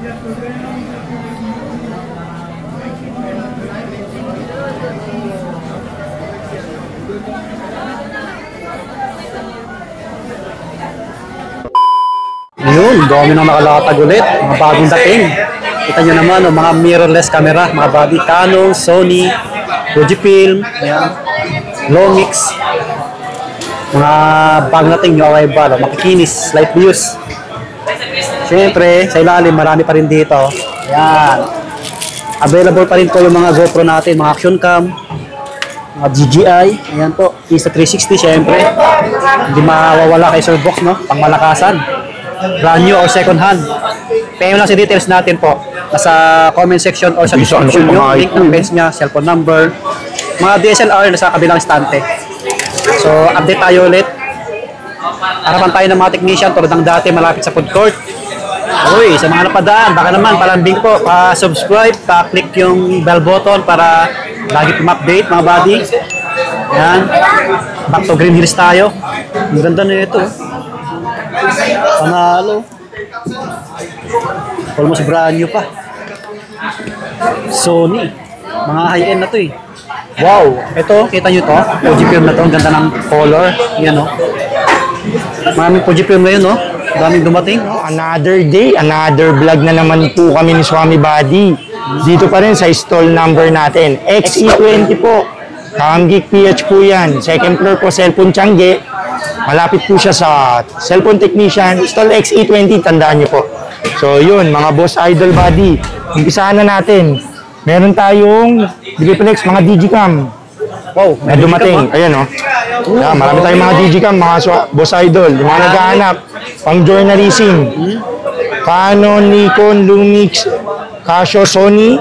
Yun, dami nang nakalatag ulit. Mga bagong dating. Kita nyo naman, oh, mga mirrorless camera, mga body, Canon, Sony, Fujifilm, ayan, Lumix. Mga bagong dating yung arrival, oh, makikinis, light views. Siyempre, sa ilalim, marami pa rin dito. Ayan. Available pa rin po yung mga GoPro natin, mga action cam, mga DJI. Ayan po, Insta360 siyempre. Hindi mawawala kay Sir Box, no? Pangmalakasan. Brand new or second hand. PM lang sa details natin po. Nasa comment section or sa description yung link ng page niya, cellphone number. Mga DSLR nasa kabilang stante. So, update tayo ulit. Harapan tayo ng mga technician tulad ng dati malapit sa food court. Uy, sa mga napadaan, baka naman palambing po, pa-subscribe, pa-click yung bell button para lagi po ma-update mga buddy. Yan. Back to Green Hills tayo. Ang ganda na ito. Panalo. Almost brand new pa. Sony. Mga high-end na to eh. Wow. Ito, kita nyo to. Fujifilm na to. Ang ganda ng color. Yan o. Maraming Fujifilm ngayon o. Daming dumating. Another day, another vlog na naman po kami ni Swami Buddy. Dito pa rin sa stall number natin. XE20 po. Camgeek PH po yan. Second floor po, Cellphone Tiangge. Malapit po siya sa cellphone technician. Stall XE20, tandaan niyo po. So yun, mga boss idol buddy. Umpisahan na natin. Meron tayong Griplex, mga Digicam. Wow, na dumating. Ayan o. Yeah, marami tayong mga Digicam, mga boss idol. Yung mga naghahanap, pang journalism. Canon, Nikon, Lumix, Casio, Sony.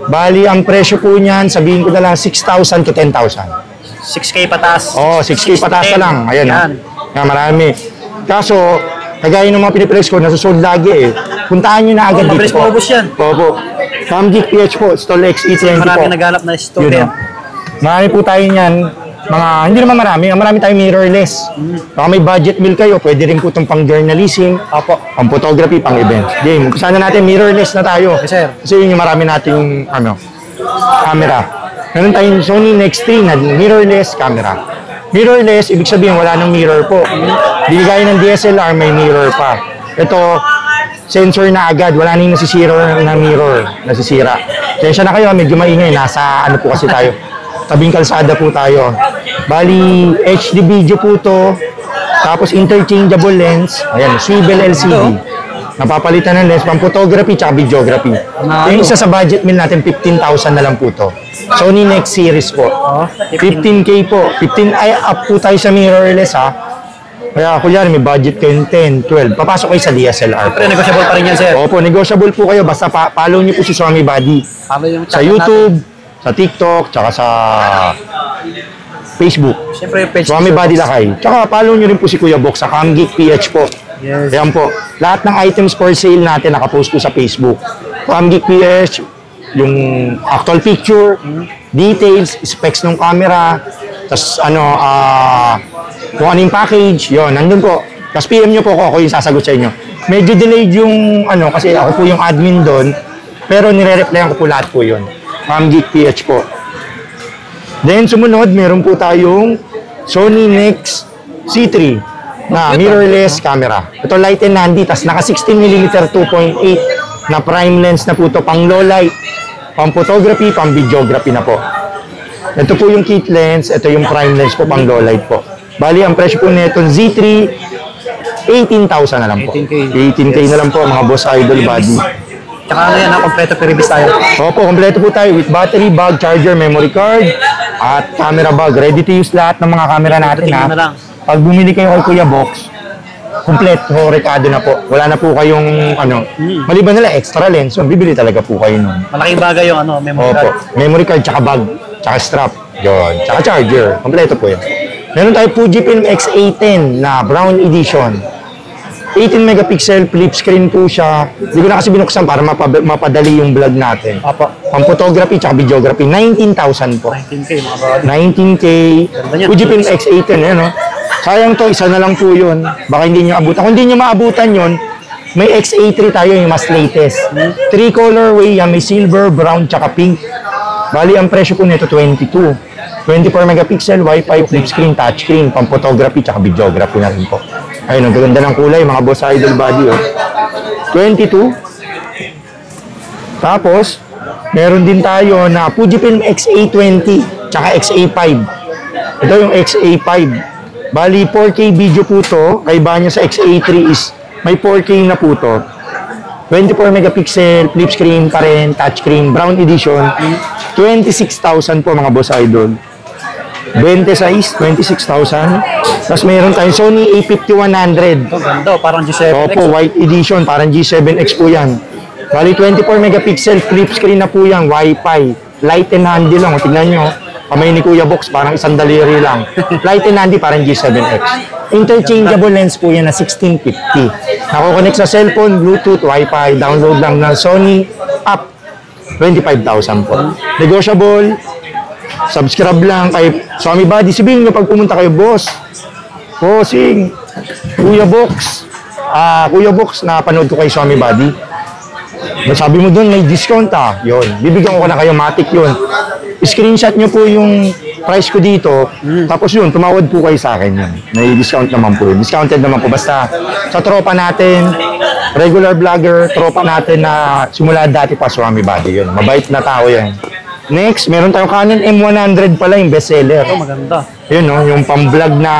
Bali, ang presyo po niyan, sabihin ko na lang, 6,000 to 10,000. 6K patas. Oo, 6K patas na lang. Ayan o. Yan, marami. Kaso, kagaya ng mga piniprex ko, nasusold lagi eh. Puntahan nyo na agad dito po. Mabilis yan. Opo. Camgeek PH po, Stall XE20 po. Marami naghanap na store. Marami po tayo niyan. Mga, hindi naman marami tayong mirrorless. Baka may budget meal kayo, pwede rin po itong pang journalism, pang photography, pang events. Game, sana natin mirrorless na tayo. Yes, sir. Kasi yun yung marami nating camera. Meron tayong Sony Nex-T na mirrorless camera. Mirrorless, ibig sabihin wala nang mirror po. Hindi gaya ng DSLR, may mirror pa. Ito, sensor na agad, wala nang nasisira na mirror, nasisira. Kaya na kayo, medyo maingay, nasa ano po kasi tayo. Tabing kalsada po tayo. Bali, HD video po to. Tapos interchangeable lens. Ayan, swivel LCD. Napapalitan ng lens, pang photography tsaka videography. Yung isa sa budget meal natin, 15,000 na lang po to. Sony Nex series po. 15K po. 15 ay up po tayo sa mirrorless ha. Kaya kunyari may budget kayo 10, 12. Papasok kayo sa DSLR. Pero negotiable pa rin yan, sir. Opo, negotiable po kayo. Basta follow niyo po si Swami Buddy. Sa YouTube, sa TikTok, tsaka sa Facebook. Siyempre yung page. Swami Buddy Lakay. Tsaka follow niyo rin po si Kuya Box sa Camgeek PH po. Yes. Ayan po. Lahat ng items for sale natin nakapost po sa Facebook. Camgeek PH, yung actual picture, details, specs ng camera, tapos kung ano yung package, yun, nandun po. Tapos PM nyo po ako yung sasagot sa inyo. Medyo delayed yung kasi ako po yung admin doon, pero nire-replyan ko po lahat po yun. Camgeek PH po. Then sumunod, meron po tayong Sony Nex C3 na mirrorless camera. Ito light and handy, tas naka 16mm 2.8 na prime lens na po ito, pang low light, pang photography, pang videography na po. Ito po yung kit lens, ito yung prime lens po, pang low light po. Bali, ang presyo po nito Z3, 18,000 na lang po. 18K na lang po, mga boss idol body. Tsaka ano yan, kompleto pre-release tayo. Opo, kompleto po tayo with battery, bag, charger, memory card, at camera bag. Ready to use lahat ng mga camera natin ha. Pag bumili kayo kay Kuya Box, kompleto, rekado na po. Wala na po kayong maliban nila extra lens, so bibili talaga po kayo nun. Malaking bagay yung memory card. Memory card, tsaka bag, tsaka strap. Yun, tsaka charger. Kompleto po yan. Meron tayo Fujifilm X-A10 na brown edition. 18 megapixel flip screen po siya. Hindi ko na kasi binuksan para mapadali yung vlog natin. Pang photography tsaka videography, 19,000 po. 19K mga bawal. 19K. Fujifilm X-A10, yan o. Sayang to, isa na lang po yun. Baka hindi nyo abutan. Kung hindi nyo maabutan yun, May XA3 tayo, yung mas latest. 3 colorway yan, may silver, brown, tsaka pink. Bali, ang presyo po nito, 22. 24 megapixel, Wi-Fi, flip screen, touchscreen, pang photography, tsaka videography na rin po. Ayun, ang ganda ng kulay, mga boss idol body, oh. 22. Tapos, meron din tayo na Fujifilm X-A20, tsaka X-A5. Ito yung X-A5. Bali, 4K video po to. Kaibahan niya sa X-A3 is may 4K na po to. 24 megapixel, flip screen pa rin, touchscreen, brown edition. 26,000 po mga boss idol. 20 size, 26,000. Tapos mayroon tayong Sony A5100. Ito, ganda. Parang G7X. Opo, white edition. Parang G7X po yan. Bali, 24 megapixel, flip screen na po yan, Wi-Fi. Light and handy lang. O, tignan nyo. Kamay ni Kuya Box, parang isang daliri lang. Light and handy, parang G7X. Interchangeable lens po yan na 1650. Nako-connect sa cellphone, Bluetooth, Wi-Fi. Download lang ng Sony app. 25,000 po. Negotiable. Subscribe lang kay Swami Buddy. Sabihin nyo pag pumunta kayo, boss. Bossing. Kuya Box. Kuya Box, napanood ko kay Swami Buddy. Sabi mo doon, may discount Yun. Bibigyan ko na kayo, matik yun. Screenshot nyo po yung price ko dito. Tapos yun, tumawad po kayo sa akin yun. May discount naman po yun. Discounted naman po. Basta sa tropa natin, regular vlogger, tropa natin na simula dati pa Swami Buddy yun. Mabait na tao yan. Next, meron tayong Canon M100 pala yung bestseller. Ito, maganda. Yun, no? Yung pang-vlog na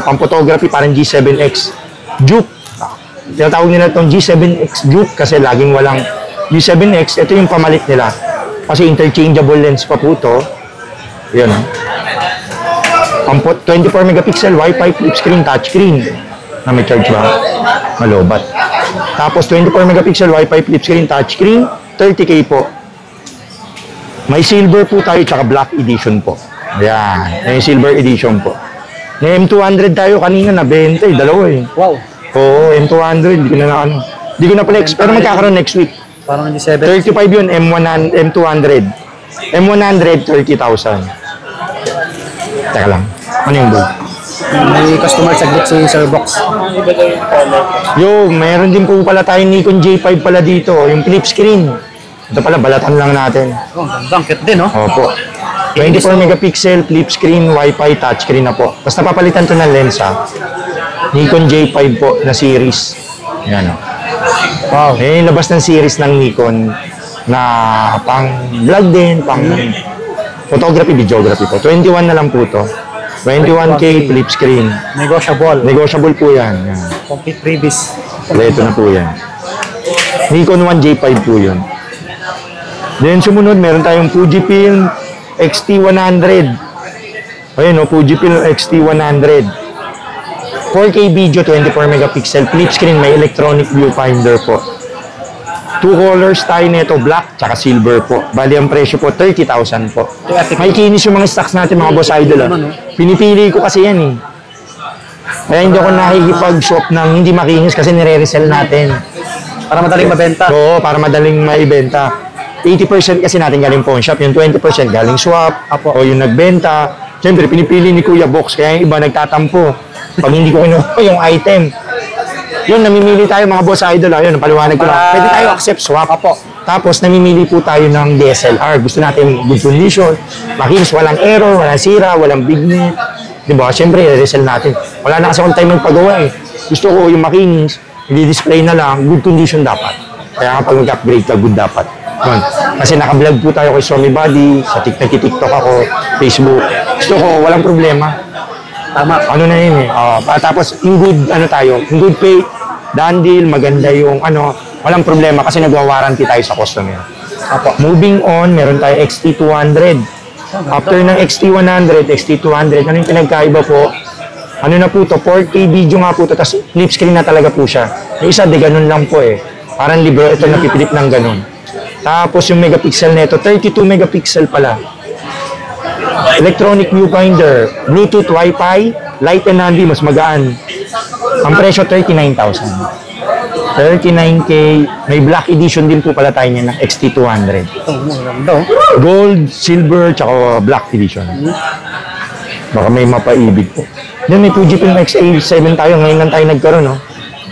pang-photography, parang G7X. Juke. Tinatawag nila itong G7X Juke kasi laging walang G7X. Ito yung pamalit nila. Kasi interchangeable lens pa po ito. Yun. 24 megapixel, Wi-Fi, flip screen, touchscreen. Na may charge ba? Malobat. Tapos 24 megapixel, Wi-Fi, flip screen, touchscreen. 30K po. May silver po tayo, tsaka black edition po. Ayan. May silver edition po. May M200 tayo kanina na 20, dalawa eh. Wow. Oo, M200, hindi ko na ano. Hindi ko na flex, pero magkakaroon next week. Parang G7. 35 yun, M200. M100, 30,000. Teka lang, ano yung bull? May customer saglit si Sir Box. Yo, meron din po pala tayong Nikon J5 pala dito, yung flip screen. Ito pala, balatan lang natin. Oh, ganda. Ang cute din, no? Opo. 24 megapixel, flip screen, Wi-Fi, touchscreen na po. Basta papalitan to ng lens ha. Nikon J5 po na series. Yan o. Wow. Eh, labas ng series ng Nikon na pang vlog din, pang photography, videography po. 21 na lang po to. 21K flip screen. Negotiable. Negotiable po yan. Yan. Complete freebies. Ito na po yan. Nikon 1 J5 po yun. Then sumunod, meron tayong Fujifilm X-T100. Ayun o, Fujifilm X-T100. 4K video, 24 megapixel, flip screen, may electronic viewfinder po. 2 colors tayo nito, black tsaka silver po. Bali ang presyo po, 30,000 po. May kinis yung mga stocks natin mga boss idol. Pinipili ko kasi yan eh. Kaya hindi ako nakikipag-shop ng hindi makinis kasi nire-resell natin. Para madaling mabenta. Oo, para madaling maibenta. 80% kasi natin galing pawn shop, yung 20% galing swap, o yung nagbenta. Siyempre, pinipili ni Kuya Box, kaya yung iba nagtatampo. Pag hindi ko kinuha yung item. Yun, namimili tayo mga boss idol. Ayun, paliwanag ko lang. Pwede tayo accept swap. Tapos, namimili po tayo ng DSLR. Gusto natin good condition, makinis, walang error, walang sira, walang big net. Diba? Siyempre, resell natin. Wala na kasi akong time magpagawa eh. Gusto ko yung makinis, i-display na lang, good condition dapat. Kaya kapag mag-upgrade ka, good dapat. Yun. Kasi naka-vlog po tayo kay Swami Buddy, sa TikTok ako, Facebook. Gusto ko, walang problema. Tama. Ano na yun eh. Tapos, in good, ano tayo, in good faith, done deal, maganda yung ano, walang problema kasi nagwa-warranty tayo sa customer. Apo. Moving on, meron tayo XT200. After ng XT100, XT200, ano yung pinagkaiba po? Ano na po to? 4K video nga po to, tapos flip screen na talaga po siya. Yung isa, di ganun lang po eh. Parang libro, ito napipilip ng ganun. Tapos yung megapixel nito, 32 megapixel pala. Electronic viewfinder, Bluetooth, Wi-Fi, light and handy, mas magaan. Ang presyo, 39,000. 39K, may black edition din po pala tayo niya ng XT200. Ito, maganda. Gold, silver, tsaka black edition. Baka may mapaibig po. Then may Fujifilm X-A7 tayo, ngayon lang tayo nagkaroon, no?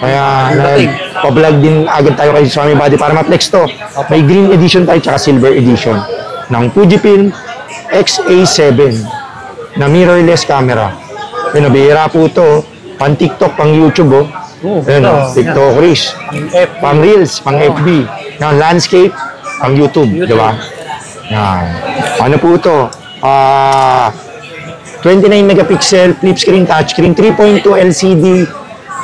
Kaya, magpa-vlog din agad tayo kay Swami Buddy para ma-flex to. May green edition tayo tsaka silver edition ng Fujifilm X-A7 na mirrorless camera. Yun, bihira po to. Pang TikTok, pang YouTube, oh. Ayun, TikTokers. Pang Reels, pang FB. Yan, landscape, pang YouTube, di ba? Yan. Ano po ito? 29 megapixel, flip screen, touchscreen, 3.2 LCD,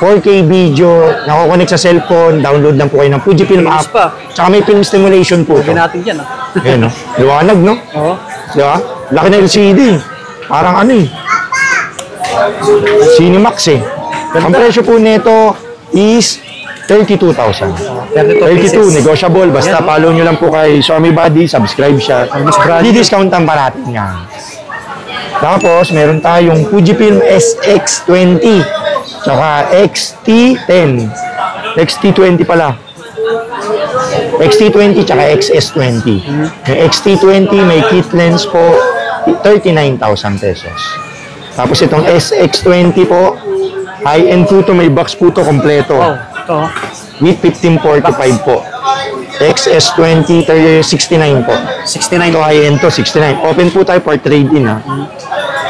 4K video, nako-connect sa cellphone, download lang po kayo ng Fujifilm app. Tsaka may film stimulation po ito. natin yan, Ayan, no? Liwanag, no? Oo. Di ba? Laki na LCD. Parang ano eh. Cinemax eh. Ang presyo po nito is 32,000. 32, negotiable. Basta follow nyo lang po kay Swami Buddy, subscribe siya. Di-discountan pa natin yan. Tapos, meron tayong Fujifilm SX20 tsaka XT10. XT20 pala. XT20 tsaka XS20. Yung XT20 may kit lens po 39,000 pesos. Tapos itong SX20 po, high-end po ito, may box po ito kompleto. Ito. With 1545 po. XS20 69 po. 69. Ito high-end to, 69. Open po tayo for trade-in ha.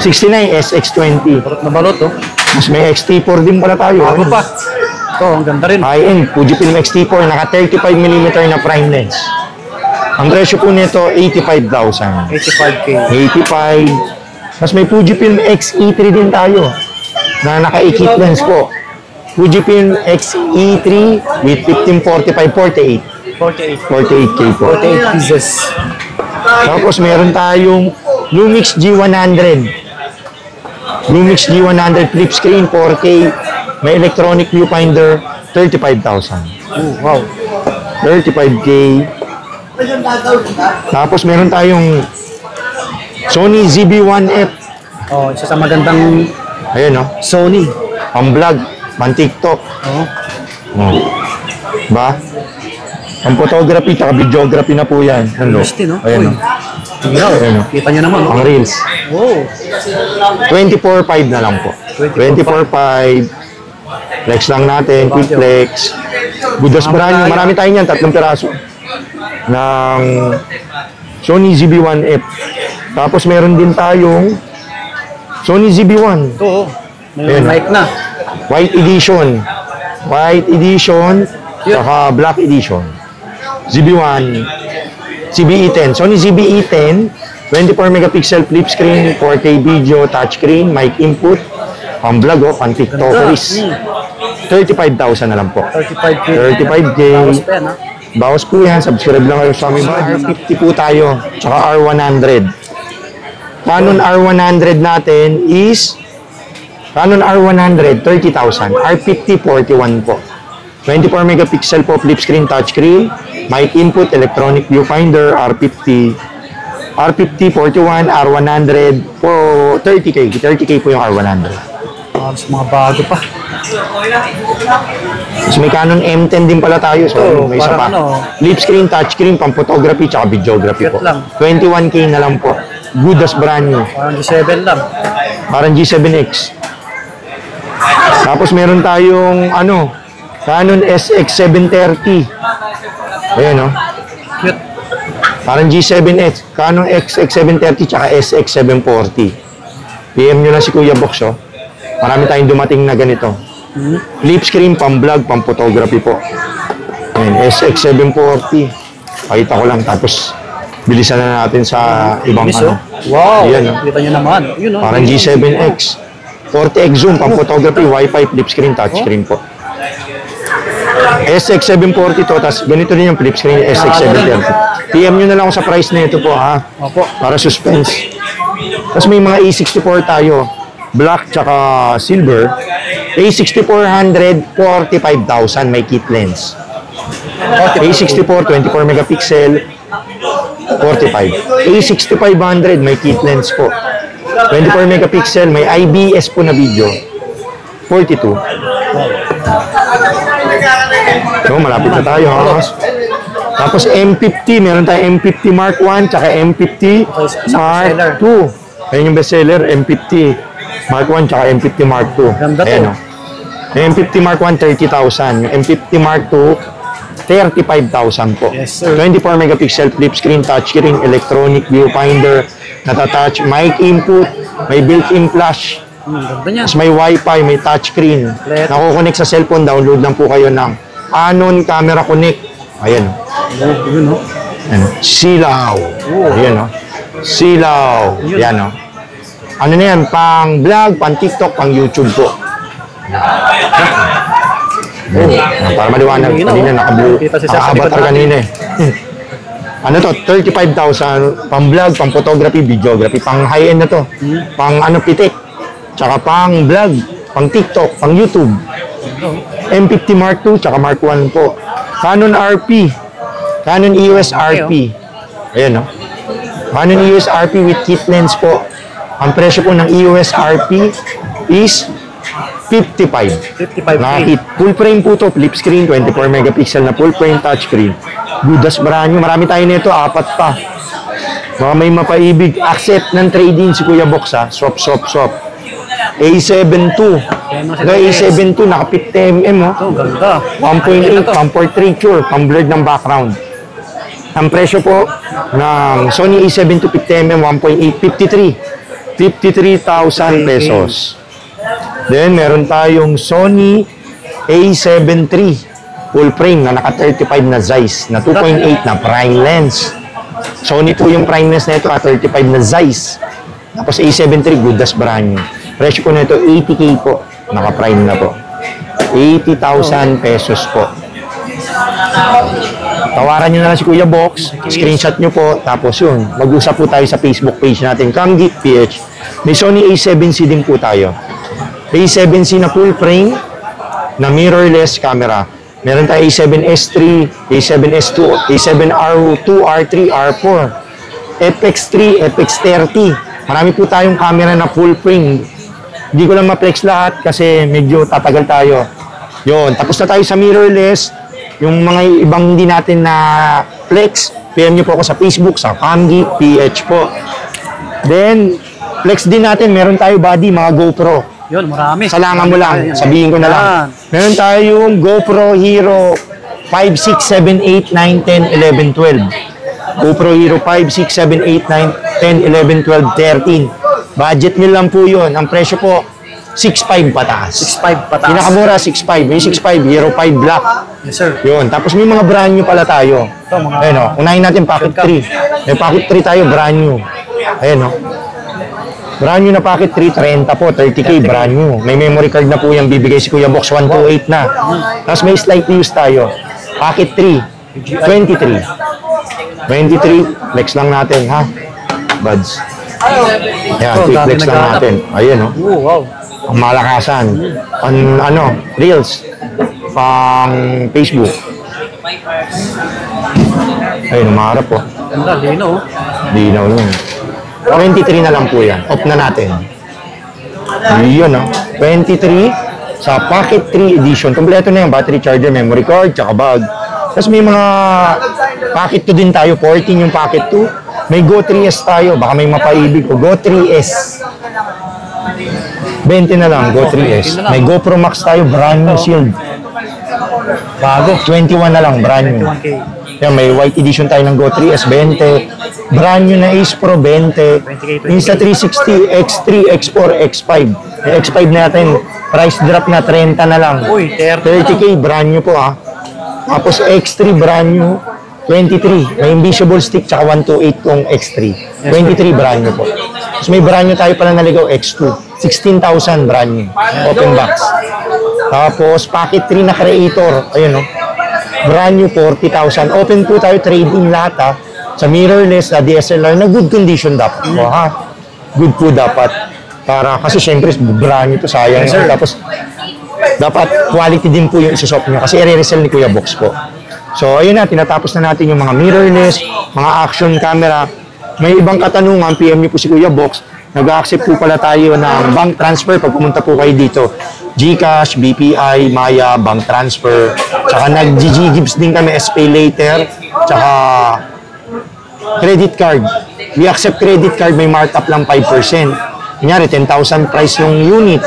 69 SX20. Balot na balot, oh. Mas may XT4 din pala tayo. Bago pa. Ito, ang ganda rin. High-end, Fujifilm XT4, naka 35mm na prime lens. Ang presyo po nito, 85,000. 85K. 85. Mas may Fujifilm X-E3 din tayo na naka-kit lens po. Fujifilm X-E3 with 1545, 48. 48K po. 48 pieces. Tapos meron tayong Lumix G100. Lumix G100 flip screen 4K. May electronic viewfinder, 35,000. Oh, wow. 35K. Tapos meron tayong Sony ZV-1F. Oh, isa sa magandang Ayan, no? Sony. Pang vlog, pang TikTok. Oh. Oh. Ba? Ang photography, tsaka videography na po yan. Hello. Gusto, no? Ayan, no? Ayan, no? Kita nyo naman, no? Pang reels. Oh. 24.5 na lang po. 24.5. Flex lang natin, quick flex. Budas brand new. Marami tayo niyan, 3 piraso. Ng Sony ZV-1F. Tapos meron din tayong Sony ZV-1. Ito, oh. May Ayan, mic na. White edition. White edition. Saka black edition. ZV-1. ZV-E10. Sony ZV-E10. 24 megapixel flip screen, 4K video, touchscreen, mic input. Pang vlog, oh, pang TikTokers. 35,000 na lang po. 35K. 35K. Bawas pa yan, ha? Bawas po yan. Subscribe lang kayo sa amin. R50 po tayo. Tsaka R100. Canon R100 natin is Canon R100, 30,000. R50, 41 po. 24 megapixel po, flip screen, touchscreen. Mic input, electronic viewfinder, R50. R50, 41, R100 po 30K. 30K po yung R100. Mas mga bago pa. Tapos may Canon M10 din pala tayo. So, may isa pa. Ano, Flip screen, touchscreen, pang photography, tsaka videography po. Lang. 21K na lang po. Good as brand new. parang G7 lang. Parang G7X. Tapos meron tayong ano, Canon SX730. Ayan, no? Cute. Parang G7X. Canon SX730 tsaka SX740. PM nyo lang si Kuya Box, oh. Marami tayong dumating na ganito. Flip screen, pang vlog, pang photography po. Ayan, SX740. Pakita ko lang. Tapos, bilisan na natin sa ibang Bilis, ano. oh. Wow. Ayan, no? Kita nyo naman. Yun, oh. Parang G7X. 40x zoom, pang photography, Wi-Fi, flip screen, touchscreen po. SX740 to, tapos ganito rin yung flip screen, SX730. PM nyo na lang ako sa price na ito po, ha? Opo. Para suspense. Tapos may mga A64 tayo, black tsaka silver. A6400, 45,000, may kit lens. A64, 24 megapixel, 45. A6500, may kit lens po. 24 megapixel, may IBS po na video. 42. So, malapit na tayo, ha? Tapos M50, meron tayong M50 Mark 1, tsaka M50 Mark 2. Ayun yung bestseller, M50 Mark 1, tsaka M50 Mark 2. Ganda to. Ayan, oh. Yung M50 Mark 1, 30,000. Yung M50 Mark 2, 35,000 po. Yes, sir. 24 megapixel flip screen, touchscreen, electronic viewfinder, natatouch, mic input, may built-in flash, Ganda niya. tapos may wifi, may touchscreen. Nakukonect sa cellphone, download lang po kayo ng Anon Camera Connect. Ayan. Yun, no? Ayan. Silaw. Ayan, no? Silaw. Ayan, no? Ano na yan? Pang vlog, pang TikTok, pang YouTube po. Para maliwanag. Kanina naka-avatar kanina eh. Ano to? 35,000 pang vlog, pang photography, videography, pang high-end na to. Pang pitik. Tsaka pang vlog, pang TikTok, pang YouTube. M50 Mark 2, tsaka Mark 1 po. Canon RP. Canon EOS RP. Ayan, no? Canon EOS RP with kit lens po. Ang presyo po ng EOS RP is 55. 55K. Nakakit. Full frame po to, flip screen, 24 megapixel na full frame touchscreen. Good as brand new. Marami tayo nito, 4 pa. Mga may mapaibig. Accept ng trade-in si Kuya Box, ha. Swap. A7 II. A7 II, naka 50mm, oh. Ito, ganda. 1.8, pang portrait cure, pang blurred ng background. Ang presyo po ng Sony A7 II 50mm 1.8, 53,000 pesos. Then, meron tayong Sony A7 III full frame na naka 35 na Zeiss na 2.8 na prime lens. Sony po yung prime lens na ito, 35 na Zeiss. Tapos A7 III, good as brand new. Presyo po na ito, 80K po. Naka-prime na po. 80,000 pesos po. Tawaran nyo na lang si Kuya Box, screenshot nyo po, tapos yun, mag-usap po tayo sa Facebook page natin, Camgeek PH. May Sony A7C din po tayo. A7C na full frame, na mirrorless camera. Meron tayo A7S3, A7S2, A7R2, R3, R4, FX3, FX30. Marami po tayong camera na full frame. Hindi ko lang ma-flex lahat kasi medyo tatagal tayo. Yun, tapos na tayo sa mirrorless. Yung mga ibang hindi natin na flex, PM nyo po ako sa Facebook, sa Camgeek PH po. Then, flex din natin, meron tayo body, mga GoPro. Yun, marami. Salangan mo lang, sabihin ko na lang. Meron tayong GoPro Hero 5, 6, 7, 8, 9, 10, 11, 12. GoPro Hero 5, 6, 7, 8, 9, 10, 11, 12, 13. Budget meal lang po yun. Ang presyo po, 6.5 pataas. 6.5 pataas. Pinakamura, 6.5. May 6.5, Hero 5 Black. Yes, sir. Yun. Tapos may mga brand new pala tayo. Ito, mga... Ayun o. Unahin natin Pocket 3. May Pocket 3 tayo, brand new. Ayun o. Brand new na Pocket 3, 30 po. 30K, brand new. May memory card na po yung bibigay si Kuya Box, 128 na. Tapos may slight use tayo. Pocket 3, 23. 23, flex lang natin, ha? Buds. Yan, quick flex lang natin. Ayun o. Oh, wow. Ang malakasan. Reels. Pang Facebook. Ayun, umarap po. Ganda, lino. Dinaw yun. 23 na lang po yan. Off na natin. Yun, no? 23 sa Pocket 3 edition. Kompleto na yung battery charger, memory card, tsaka bag. Tapos may mga Pocket 2 din tayo. 14 yung Pocket 2. May Go 3S tayo. Baka may mapaibig ko. Go 3S. 20 na lang, Go 3S. May GoPro Max tayo, brand new shield. Bago, 21 na lang, brand new. 21K. Yan, may white edition tayo ng Go 3S, 20. Brand new na Ace Pro, 20. Insta360, X3, X4, X5. Yung X5 natin, price drop na 30 na lang. Uy, 30K, brand new po ah. Tapos X3, brand new, 23. May invisible stick, tsaka 128 tong X3. 23, brand new po. Tapos may brand new tayo pala naligaw, X2. 16,000 brand new. Open box. Tapos, Pocket 3 na Creator. Ayun, no? Brand new, 40,000. Open po tayo, trade-in lahat, ha? Sa mirrorless, na DSLR, na good condition dapat po, ha? Good po dapat. Para, kasi syempre, brand new to, sayang. Yes, Tapos, dapat quality din po yung isusop nyo. Kasi i-resell ni Kuya Box po. So, ayun na, tinatapos na natin yung mga mirrorless, mga action camera. May ibang katanungan, PM nyo po si Kuya Box. Nag-accept po pala tayo ng bank transfer pag pumunta po kayo dito. GCash, BPI, Maya, bank transfer. Tsaka nag-GGives din kami, SPay later. Tsaka credit card. We accept credit card, may markup lang 5%. Kunyari, 10,000 price yung unit.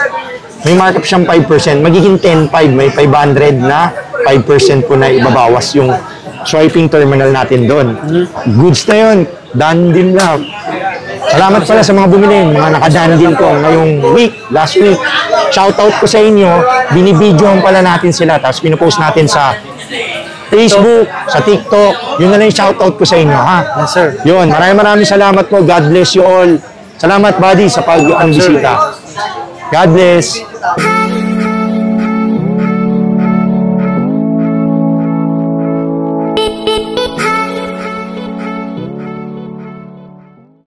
may markup siyang 5%, magiging 10.5, may 500 na 5% po na ibabawas yung swiping terminal natin doon. Goods na yun, done din lang. Salamat pala sa mga bumili, mga nakadaan din ko ngayong week, last week. Shoutout ko sa inyo, binibidyohan pala natin sila, tapos pinopost natin sa Facebook, sa TikTok, yun na lang yung shoutout ko sa inyo, ha? Yes, sir. Yun, maraming salamat po. God bless you all. Salamat, buddy, sa pag-bisita. God bless.